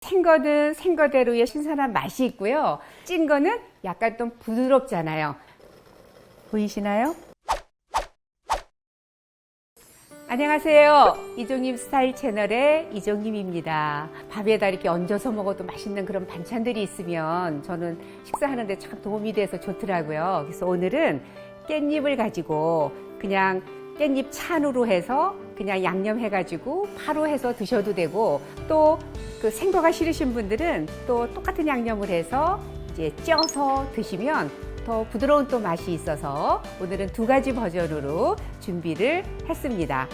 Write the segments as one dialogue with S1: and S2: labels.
S1: 생거는 생거대로의 신선한 맛이 있고요. 찐 거는 약간 좀 부드럽잖아요. 보이시나요? 안녕하세요. 이종님 스타일 채널의 이종님입니다. 밥에다 이렇게 얹어서 먹어도 맛있는 그런 반찬들이 있으면 저는 식사하는데 참 도움이 돼서 좋더라고요. 그래서 오늘은 깻잎을 가지고 그냥 깻잎 찬으로 해서 그냥 양념해가지고 파로 해서 드셔도 되고, 또 그 생거가 싫으신 분들은 또 똑같은 양념을 해서 이제 쪄서 드시면 더 부드러운 또 맛이 있어서 오늘은 두 가지 버전으로 준비를 했습니다.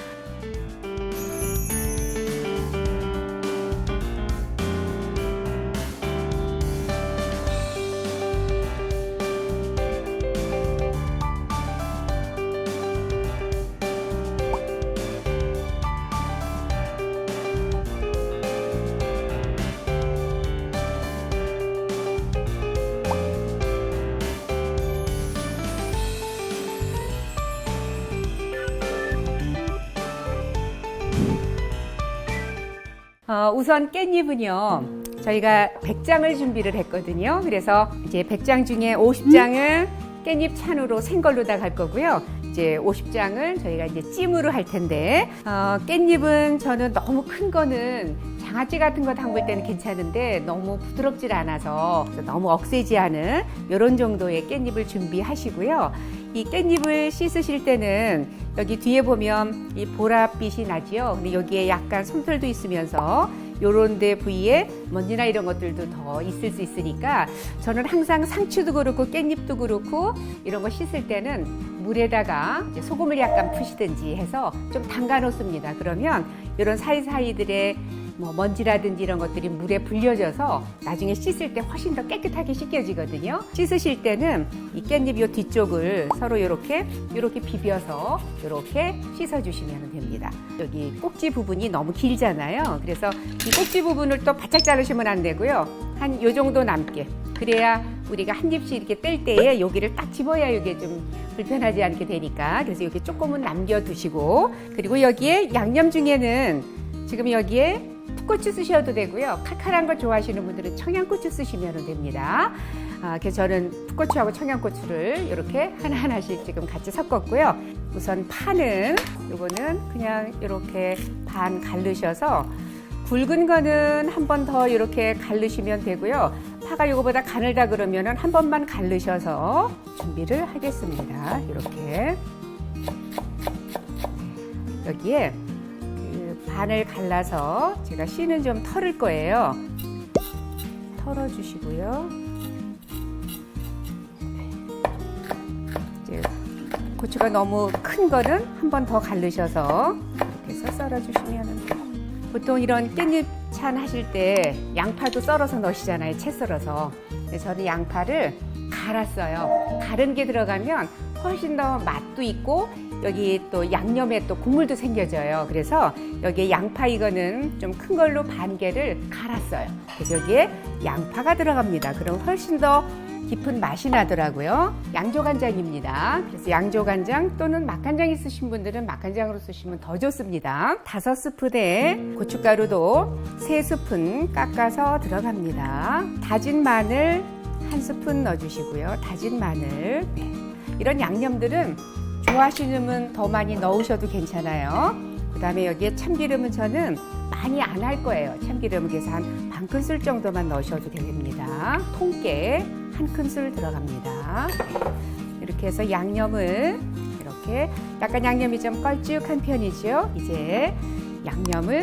S1: 우선 깻잎은요, 저희가 100장을 준비를 했거든요. 그래서 이제 100장 중에 50장은 깻잎 찬으로 생걸로 다 갈 거고요. 이제 50장을 저희가 이제 찜으로 할 텐데, 깻잎은 저는 너무 큰 거는 장아찌 같은 거 담글 때는 괜찮은데 너무 부드럽질 않아서 너무 억세지 않은 이런 정도의 깻잎을 준비하시고요. 이 깻잎을 씻으실 때는 여기 뒤에 보면 이 보랏빛이 나지요. 근데 여기에 약간 솜털도 있으면서 요런 데 부위에 먼지나 이런 것들도 더 있을 수 있으니까 저는 항상 상추도 그렇고 깻잎도 그렇고 이런 거 씻을 때는 물에다가 이제 소금을 약간 푸시든지 해서 좀 담가 놓습니다. 그러면 이런 사이사이들의 뭐 먼지라든지 이런 것들이 물에 불려져서 나중에 씻을 때 훨씬 더 깨끗하게 씻겨지거든요. 씻으실 때는 이 깻잎 요 뒤쪽을 서로 이렇게 비벼서 이렇게 씻어주시면 됩니다. 여기 꼭지 부분이 너무 길잖아요. 그래서 이 꼭지 부분을 또 바짝 자르시면 안 되고요. 한 요 정도 남게. 그래야 우리가 한 입씩 이렇게 뗄 때에 여기를 딱 집어야 이게 좀 불편하지 않게 되니까. 그래서 여기 조금은 남겨두시고, 그리고 여기에 양념 중에는 지금 여기에 풋고추 쓰셔도 되고요. 칼칼한 거 좋아하시는 분들은 청양고추 쓰시면 됩니다. 그래서 저는 풋고추하고 청양고추를 이렇게 하나하나씩 지금 같이 섞었고요. 우선 파는 요거는 그냥 이렇게 반 갈르셔서, 굵은 거는 한 번 더 이렇게 갈르시면 되고요. 파가 요거보다 가늘다 그러면은 한 번만 갈르셔서 준비를 하겠습니다. 이렇게 여기에 반을 갈라서 제가 씨는 좀 털을 거예요. 털어주시고요. 이제 고추가 너무 큰 거는 한 번 더 갈르셔서 이렇게 해서 썰어주시면 돼요. 보통 이런 깻잎 찬 하실 때 양파도 썰어서 넣으시잖아요. 채 썰어서. 근데 저는 양파를 갈았어요. 갈은 게 들어가면 훨씬 더 맛도 있고 여기 또 양념에 또 국물도 생겨져요. 그래서 여기에 양파 이거는 좀 큰 걸로 반 개를 갈았어요. 그래서 여기에 양파가 들어갑니다. 그럼 훨씬 더 깊은 맛이 나더라고요. 양조간장입니다. 그래서 양조간장 또는 맛간장 있으신 분들은 맛간장으로 쓰시면 더 좋습니다. 5스푼에 고춧가루도 3스푼 깎아서 들어갑니다. 다진 마늘 1스푼 넣어주시고요. 다진 마늘. 네. 이런 양념들은 좋아하시는 분 더 많이 넣으셔도 괜찮아요. 그 다음에 여기에 참기름은 저는 많이 안 할 거예요. 참기름은 그래서 한 반 큰술 정도만 넣으셔도 됩니다. 통깨 1큰술 들어갑니다. 이렇게 해서 양념을 이렇게 약간 양념이 좀 걸쭉한 편이죠. 이제 양념을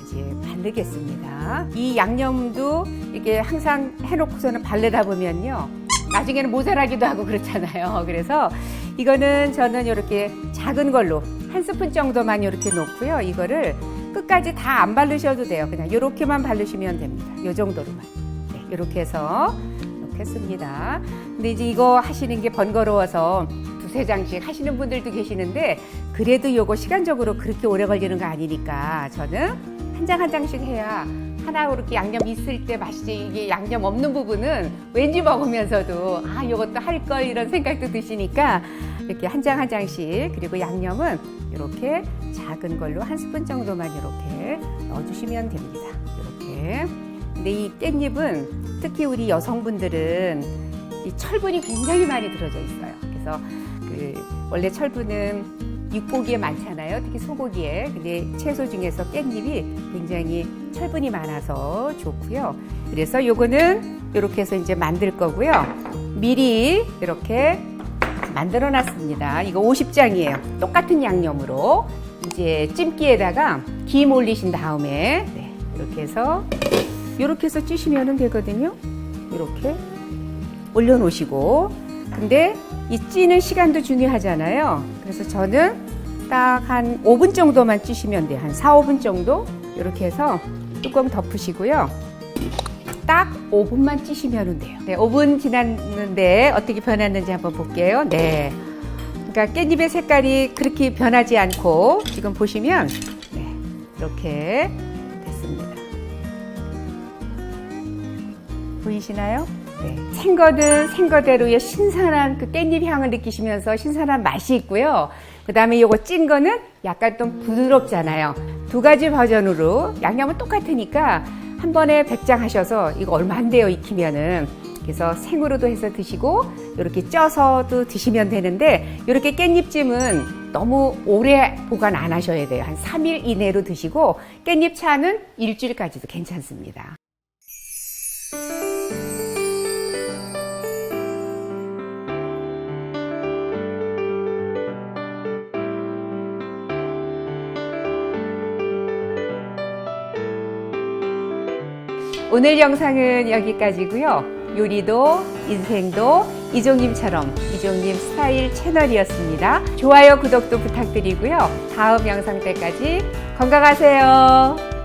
S1: 이제 바르겠습니다. 이 양념도 이게 항상 해놓고서는 바르다 보면요, 나중에는 모자라기도 하고 그렇잖아요. 그래서 이거는 저는 이렇게 작은 걸로 1스푼 정도만 이렇게 놓고요. 이거를 끝까지 다 안 바르셔도 돼요. 그냥 이렇게만 바르시면 됩니다. 이 정도로만. 네, 이렇게 해서 했습니다. 근데 이제 이거 하시는 게 번거로워서 2-3장씩 하시는 분들도 계시는데, 그래도 이거 시간적으로 그렇게 오래 걸리는 거 아니니까 저는 한 장 한 장씩 해야 하나 그렇게 양념 있을 때 맛이지, 이게 양념 없는 부분은 왠지 먹으면서도 이것도 할 걸 이런 생각도 드시니까 이렇게 한 장 한 장씩. 그리고 양념은 이렇게 작은 걸로 1스푼 정도만 이렇게 넣어주시면 됩니다. 이렇게 근데 이 깻잎은 특히 우리 여성분들은 이 철분이 굉장히 많이 들어져 있어요. 그래서 원래 철분은 육고기에 많잖아요. 특히 소고기에. 근데 채소 중에서 깻잎이 굉장히 철분이 많아서 좋고요. 그래서 요거는 이렇게 해서 이제 만들 거고요. 미리 이렇게 만들어 놨습니다. 이거 50장이에요. 똑같은 양념으로 이제 찜기에다가 김 올리신 다음에 이렇게 해서 찌시면 되거든요. 이렇게 올려 놓으시고, 근데 이 찌는 시간도 중요하잖아요. 그래서 저는 딱 한 5분 정도만 찌시면 돼요. 한 4, 5분 정도 이렇게 해서 뚜껑 덮으시고요. 딱 5분만 찌시면 돼요. 네, 5분 지났는데 어떻게 변했는지 한번 볼게요. 네, 그러니까 깻잎의 색깔이 그렇게 변하지 않고 지금 보시면 이렇게 됐습니다. 보이시나요? 네. 생거는 생거대로의 신선한 그 깻잎 향을 느끼시면서 신선한 맛이 있고요. 그 다음에 요거 찐 거는 약간 좀 부드럽잖아요. 두 가지 버전으로 양념은 똑같으니까 한 번에 100장 하셔서 이거 얼마 안 돼요, 익히면은. 그래서 생으로도 해서 드시고 이렇게 쪄서도 드시면 되는데, 이렇게 깻잎찜은 너무 오래 보관 안 하셔야 돼요. 한 3일 이내로 드시고 깻잎차는 일주일까지도 괜찮습니다. 오늘 영상은 여기까지고요. 요리도 인생도 이종님처럼 이종님 스타일 채널이었습니다. 좋아요, 구독도 부탁드리고요. 다음 영상 때까지 건강하세요.